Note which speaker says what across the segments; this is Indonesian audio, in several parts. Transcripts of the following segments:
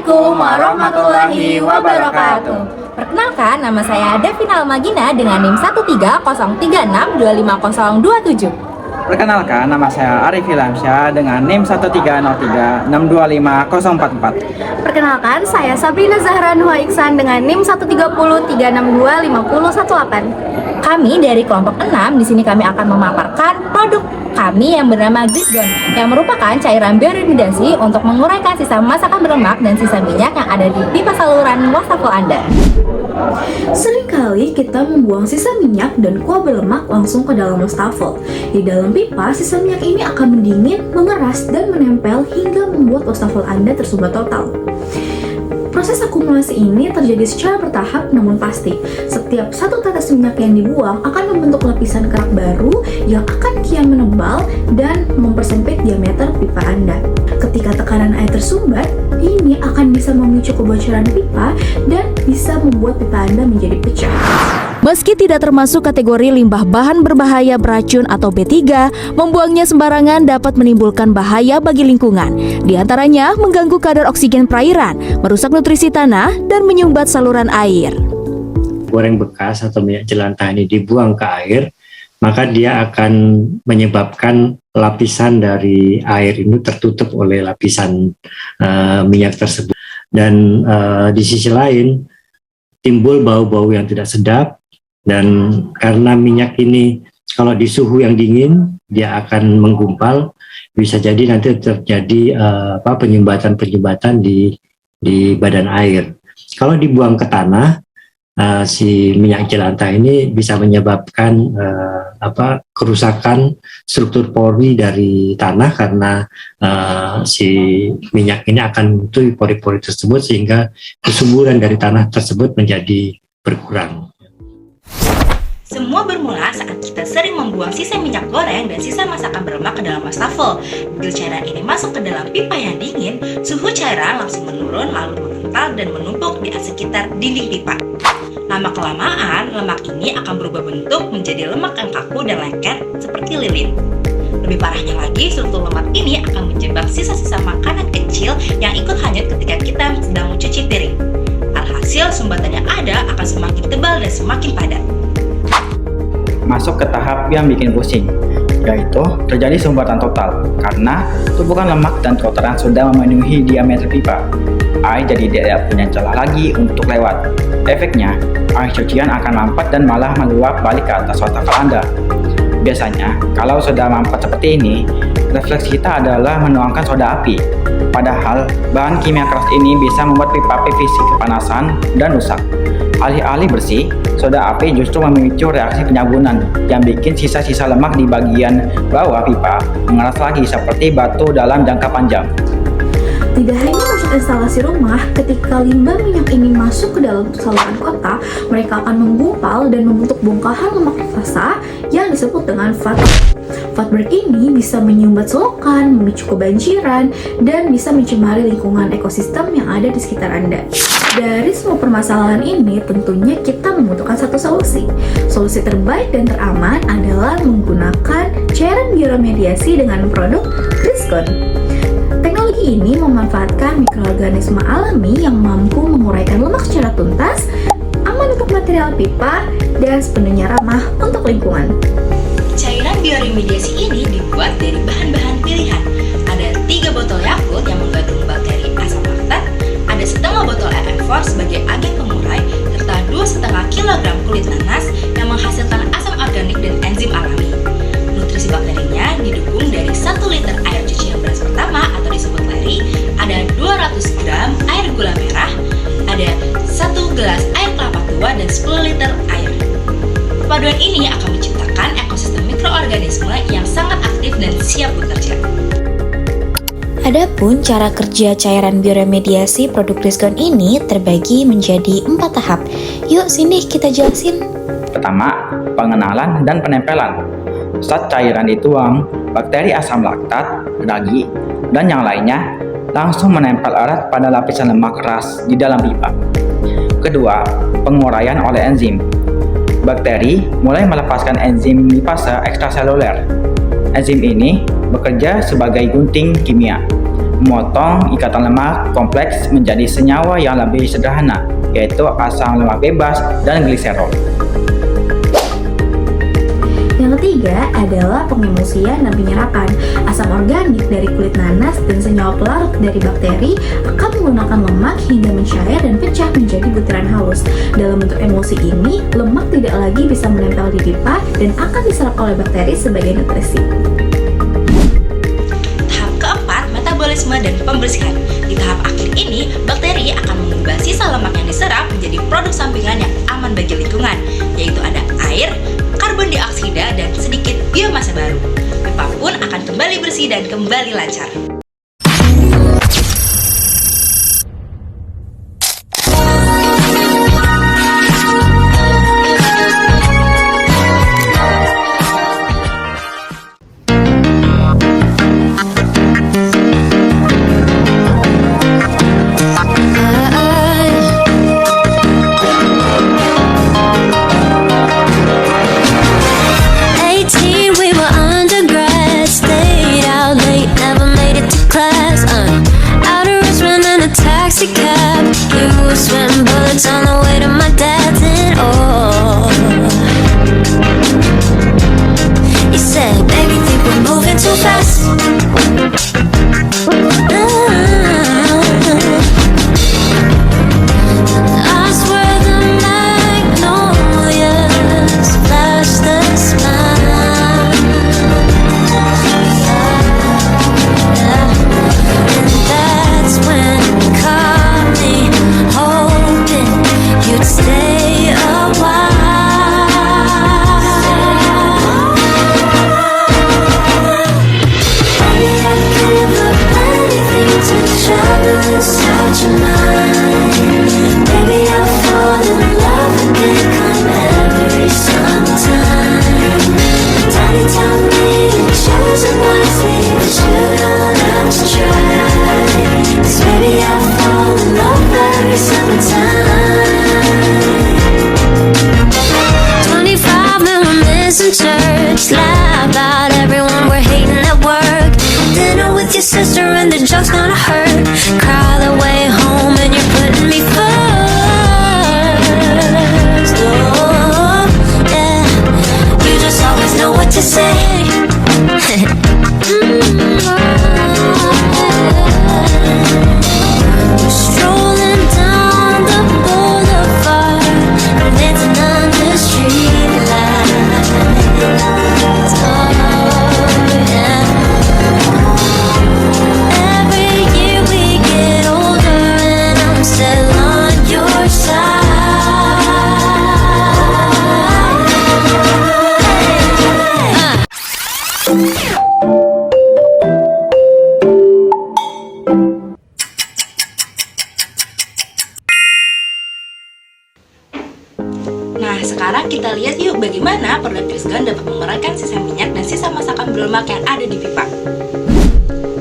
Speaker 1: Assalamualaikum warahmatullahi wabarakatuh. Perkenalkan, nama saya Devina Almagina dengan NIM 13036250027.
Speaker 2: Perkenalkan, nama saya Arif Ilhamsyah dengan NIM 13036250044.
Speaker 1: Perkenalkan, saya Sabrina Zahra Nuha Iksan dengan NIM 13036625018. Kami dari kelompok 6, di sini kami akan memaparkan produk kami yang bernama Glisgon, yang merupakan cairan bioremediasi untuk menguraikan sisa masakan berlemak dan sisa minyak yang ada di pipa saluran wastafel Anda.
Speaker 3: Seringkali kita membuang sisa minyak dan kuah berlemak langsung ke dalam wastafel. Di dalam pipa, sisa minyak ini akan mendingin, mengeras, dan menempel hingga membuat wastafel Anda tersumbat total. Proses akumulasi ini terjadi secara bertahap namun pasti. Setiap satu tetes minyak yang dibuang akan membentuk lapisan kerak baru yang akan kian menebal dan mempersempit diameter pipa Anda. Ketika tekanan air tersumbat, ini akan bisa memicu kebocoran pipa dan bisa membuat pipa Anda menjadi pecah.
Speaker 4: Meski tidak termasuk kategori limbah bahan berbahaya beracun atau B3, membuangnya sembarangan dapat menimbulkan bahaya bagi lingkungan. Di antaranya mengganggu kadar oksigen perairan, merusak nutrisi tanah, dan menyumbat saluran air.
Speaker 5: Goreng bekas atau minyak jelantah ini dibuang ke air, maka dia akan menyebabkan lapisan dari air ini tertutup oleh lapisan minyak tersebut. Dan di sisi lain, timbul bau-bau yang tidak sedap. Dan karena minyak ini kalau di suhu yang dingin dia akan menggumpal, bisa jadi nanti terjadi penyumbatan di badan air. Kalau dibuang ke tanah, si minyak jelantah ini bisa menyebabkan kerusakan struktur pori dari tanah karena si minyak ini akan menutupi pori-pori tersebut sehingga kesuburan dari tanah tersebut menjadi berkurang.
Speaker 6: Semua bermula saat kita sering membuang sisa minyak goreng dan sisa masakan berlemak ke dalam wastafel. Begitu cairan ini masuk ke dalam pipa yang dingin, suhu cairan langsung menurun lalu mengental dan menumpuk di sekitar dinding pipa. Lama-kelamaan, lemak ini akan berubah bentuk menjadi lemak yang kaku dan lengket seperti lilin. Lebih parahnya lagi, struktur lemak ini akan menjebak sisa-sisa makanan kecil yang ikut hanyut ketika kita sedang mencuci piring. Alhasil, sumbatan yang ada akan semakin tebal dan semakin padat.
Speaker 2: Masuk ke tahap yang bikin pusing, yaitu terjadi sumbatan total karena tumpukan lemak dan kotoran sudah memenuhi diameter pipa. Air jadi tidak punya celah lagi untuk lewat. Efeknya, air cucian akan mampet dan malah meluap balik ke atas wastafel Anda. Biasanya, kalau sudah mampet seperti ini, refleks kita adalah menuangkan soda api. Padahal, bahan kimia keras ini bisa membuat pipa PVC kepanasan dan rusak. Alih-alih bersih, soda api justru memicu reaksi penyabunan yang bikin sisa-sisa lemak di bagian bawah pipa mengeras lagi seperti batu dalam jangka panjang.
Speaker 3: Tidak hanya untuk instalasi rumah, ketika limbah minyak ini masuk ke dalam saluran kota, mereka akan menggumpal dan membentuk bongkahan lemak raksasa yang disebut dengan fatberg. Fatberg ini bisa menyumbat selokan, memicu kebanjiran, dan bisa mencemari lingkungan ekosistem yang ada di sekitar Anda. Dari semua permasalahan ini, tentunya kita membutuhkan satu solusi. Solusi terbaik dan teraman adalah menggunakan cairan bioremediasi dengan produk Glisgon. Teknologi ini memanfaatkan mikroorganisme alami yang mampu menguraikan lemak secara tuntas, aman untuk material pipa, dan sepenuhnya ramah untuk lingkungan.
Speaker 6: Cairan bioremediasi ini dibuat dari bahan-bahan pilihan. Ada 3 botol Yakult yang mengandung bakteri asam laktat, ada setengah botol FM4 sebagai agen pengurai, serta 2,5 kg kulit nanas yang menghasilkan asam organik dan enzim alami. Nutrisi bakterinya didukung dari 1 liter air cucian beras pertama atau disebut leri, ada 200 gram air gula merah, ada 1 gelas air kelapa tua, dan 10 liter air. Perpaduan ini akan menciptakan ekosistem mikroorganisme yang sangat aktif dan siap bekerja.
Speaker 7: Adapun cara kerja cairan bioremediasi produk Glisgon ini terbagi menjadi 4 tahap. Yuk sini kita jelasin.
Speaker 2: Pertama, pengenalan dan penempelan. Saat cairan dituang, bakteri asam laktat, ragi, dan yang lainnya langsung menempel erat pada lapisan lemak keras di dalam pipa. Kedua, penguraian oleh enzim. Bakteri mulai melepaskan enzim lipase ekstraseluler. Enzim ini bekerja sebagai gunting kimia, memotong ikatan lemak kompleks menjadi senyawa yang lebih sederhana, yaitu asam lemak bebas dan gliserol.
Speaker 3: Yang ketiga adalah pengemulsian dan penyerapan. Asam organik dari kulit nanas dan senyawa pelarut dari bakteri akan menggunakan lemak hingga mencair dan pecah menjadi butiran halus. Dalam bentuk emulsi ini, lemak tidak lagi bisa menempel di pipa dan akan diserap oleh bakteri sebagai nutrisi.
Speaker 6: Tahap keempat, metabolisme dan pembersihan. Di tahap akhir ini, bakteri akan mengubah sisa lemak yang diserap menjadi produk sampingan yang aman bagi lingkungan, yaitu ada air, karbon dioksida, dan sedikit biomasa baru. Pipa pun akan kembali bersih dan kembali lancar.
Speaker 8: Sister and the joke's gonna hurt. Cry the way home and you're putting me first. Oh, yeah. You just always know what to say. We're strolling down the boulevard, dancing under street lights. Oh, yeah. Still on your
Speaker 6: Nah, sekarang kita lihat yuk bagaimana produk Trisgon dapat mengurangkan sisa minyak dan sisa masakan berlemak yang ada di pipa.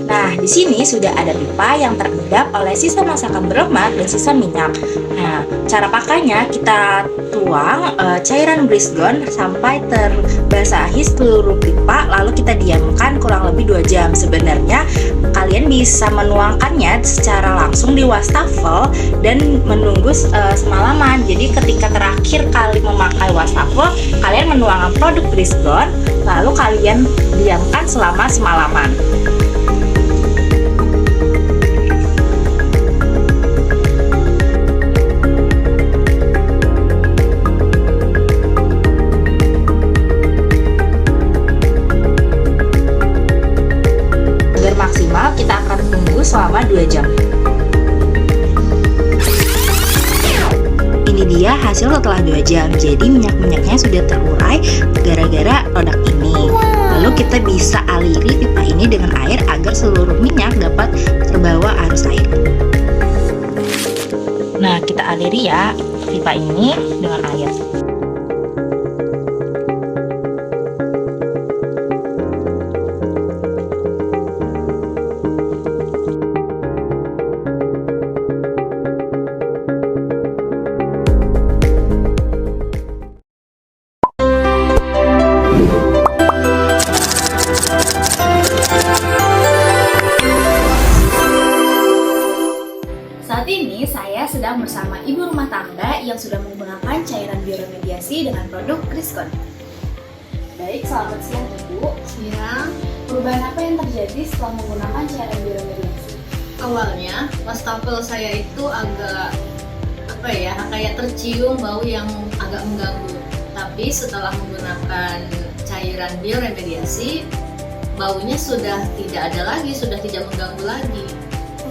Speaker 6: Nah, di sini sudah ada pipa yang terendap oleh sisa masakan berlemak dan sisa minyak. Nah, cara pakainya kita tuang cairan Trisgon sampai terbasahi seluruh pipa, lalu kita diamkan kurang lebih 2 jam. Sebenarnya kalian bisa menuangkannya secara langsung di wastafel dan menunggu semalaman. Jadi ketika terakhir kali memakai wastafel, kalian menuangkan produk Trisgon, lalu kalian diamkan selama semalaman. Maksimal kita akan tunggu selama 2 jam. Ini dia hasil setelah 2 jam. Jadi minyak-minyaknya sudah terurai gara-gara produk ini. Lalu kita bisa aliri pipa ini dengan air agar seluruh minyak dapat terbawa arus air. Nah, kita aliri ya pipa ini dengan air.
Speaker 3: sedang bersama ibu rumah tangga yang sudah menggunakan cairan bioremediasi dengan produk Krisgon. Baik, selamat siang Ibu. Siang. Perubahan apa yang terjadi setelah menggunakan cairan bioremediasi?
Speaker 9: Awalnya wastafel saya itu agak kayak tercium bau yang agak mengganggu. Tapi setelah menggunakan cairan bioremediasi, baunya sudah tidak ada lagi, sudah tidak mengganggu lagi.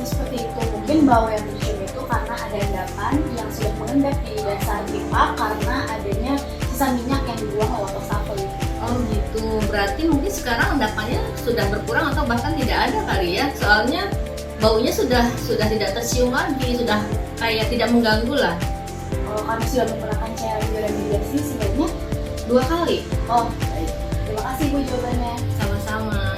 Speaker 3: Seperti itu, mungkin bau yang tercium itu karena ada endapan yang sudah mengendap di dasar pipa karena adanya sisa minyak yang dibuang lewat wastafel itu.
Speaker 9: Oh gitu, berarti mungkin sekarang endapannya sudah berkurang atau bahkan tidak ada kali ya. Soalnya baunya sudah tidak tercium lagi, sudah kayak tidak mengganggu lah.
Speaker 3: Kalau kami sudah menggunakan cairan bioremediasi sebenarnya
Speaker 9: 2 kali.
Speaker 3: Oh, baik. Terima kasih Bu jawabannya.
Speaker 9: Sama-sama.